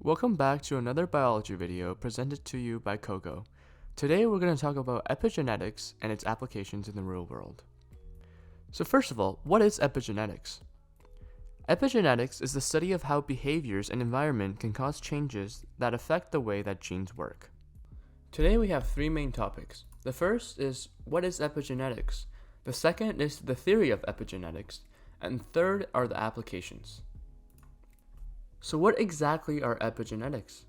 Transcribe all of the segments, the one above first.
Welcome back to another biology video presented to you by COGO. Today we're going to talk about epigenetics and its applications in the real world. So first of all, what is epigenetics? Epigenetics is the study of how behaviors and environment can cause changes that affect the way that genes work. Today we have three main topics. The first is what is epigenetics? The second is the theory of epigenetics, and third are the applications. So what exactly are epigenetics?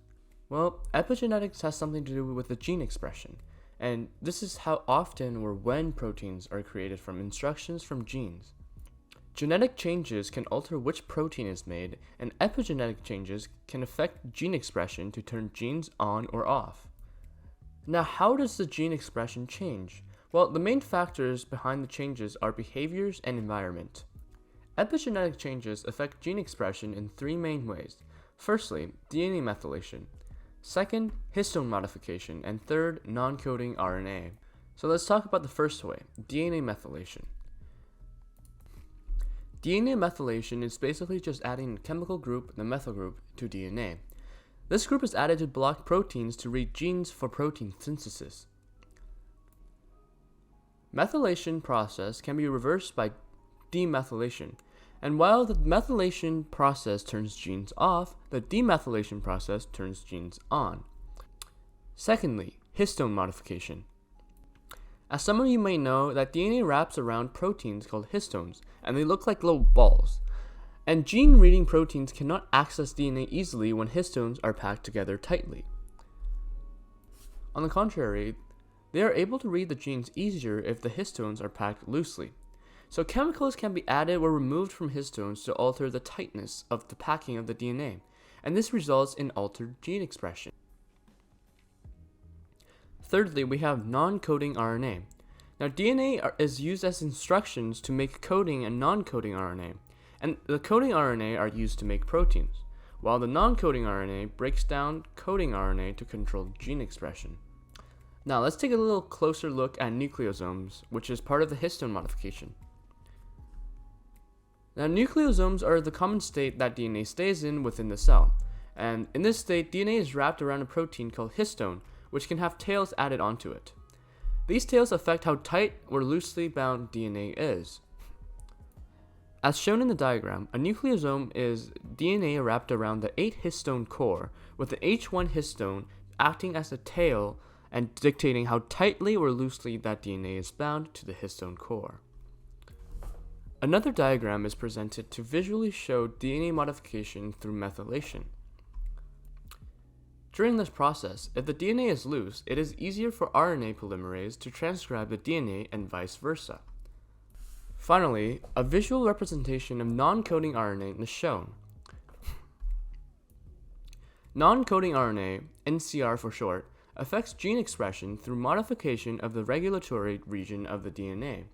Well, epigenetics has something to do with the gene expression, and this is how often or when proteins are created from instructions from genes. Genetic changes can alter which protein is made, and epigenetic changes can affect gene expression to turn genes on or off. Now, how does the gene expression change? Well, the main factors behind the changes are behaviors and environment. Epigenetic changes affect gene expression in three main ways. Firstly, DNA methylation. Second, histone modification. And third, non-coding RNA. So let's talk about the first way, DNA methylation. DNA methylation is basically just adding a chemical group, the methyl group, to DNA. This group is added to block proteins to read genes for protein synthesis. Methylation process can be reversed by demethylation, and while the methylation process turns genes off, the demethylation process turns genes on. Secondly, histone modification. As some of you may know, that DNA wraps around proteins called histones, and they look like little balls. And gene-reading proteins cannot access DNA easily when histones are packed together tightly. On the contrary, they are able to read the genes easier if the histones are packed loosely. So chemicals can be added or removed from histones to alter the tightness of the packing of the DNA, and this results in altered gene expression. Thirdly, we have non-coding RNA. Now, DNA is used as instructions to make coding and non-coding RNA, and the coding RNA are used to make proteins, while the non-coding RNA breaks down coding RNA to control gene expression. Now, let's take a little closer look at nucleosomes, which is part of the histone modification. Now, nucleosomes are the common state that DNA stays in within the cell, and in this state, DNA is wrapped around a protein called histone, which can have tails added onto it. These tails affect how tight or loosely bound DNA is. As shown in the diagram, a nucleosome is DNA wrapped around the 8 histone core, with the H1 histone acting as a tail and dictating how tightly or loosely that DNA is bound to the histone core. Another diagram is presented to visually show DNA modification through methylation. During this process, if the DNA is loose, it is easier for RNA polymerase to transcribe the DNA and vice versa. Finally, a visual representation of non-coding RNA is shown. Non-coding RNA, NCR for short, affects gene expression through modification of the regulatory region of the DNA.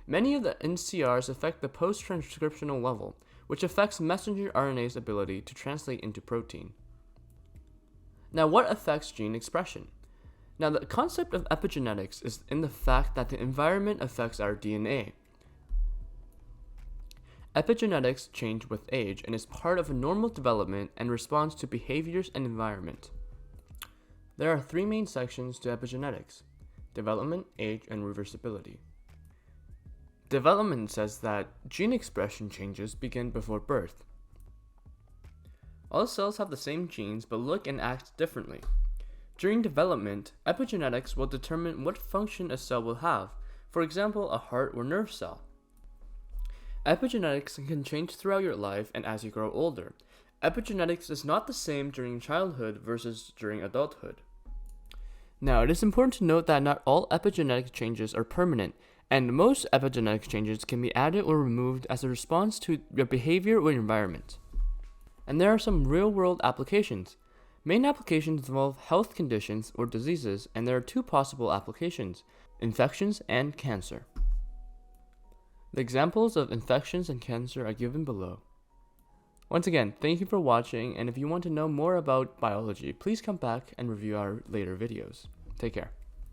Many of the NCRs affect the post-transcriptional level, which affects messenger RNA's ability to translate into protein. Now, what affects gene expression? Now, the concept of epigenetics is in the fact that the environment affects our DNA. Epigenetics change with age and is part of a normal development and responds to behaviors and environment. There are three main sections to epigenetics: development, age, and reversibility. Development says that gene expression changes begin before birth. All cells have the same genes but look and act differently. During development, epigenetics will determine what function a cell will have, for example, a heart or nerve cell. Epigenetics can change throughout your life and as you grow older. Epigenetics is not the same during childhood versus during adulthood. Now, it is important to note that not all epigenetic changes are permanent, and most epigenetic changes can be added or removed as a response to your behavior or environment. And there are some real-world applications. Main applications involve health conditions or diseases, and there are two possible applications: infections and cancer. The examples of infections and cancer are given below. Once again, thank you for watching, and if you want to know more about biology, please come back and review our later videos. Take care.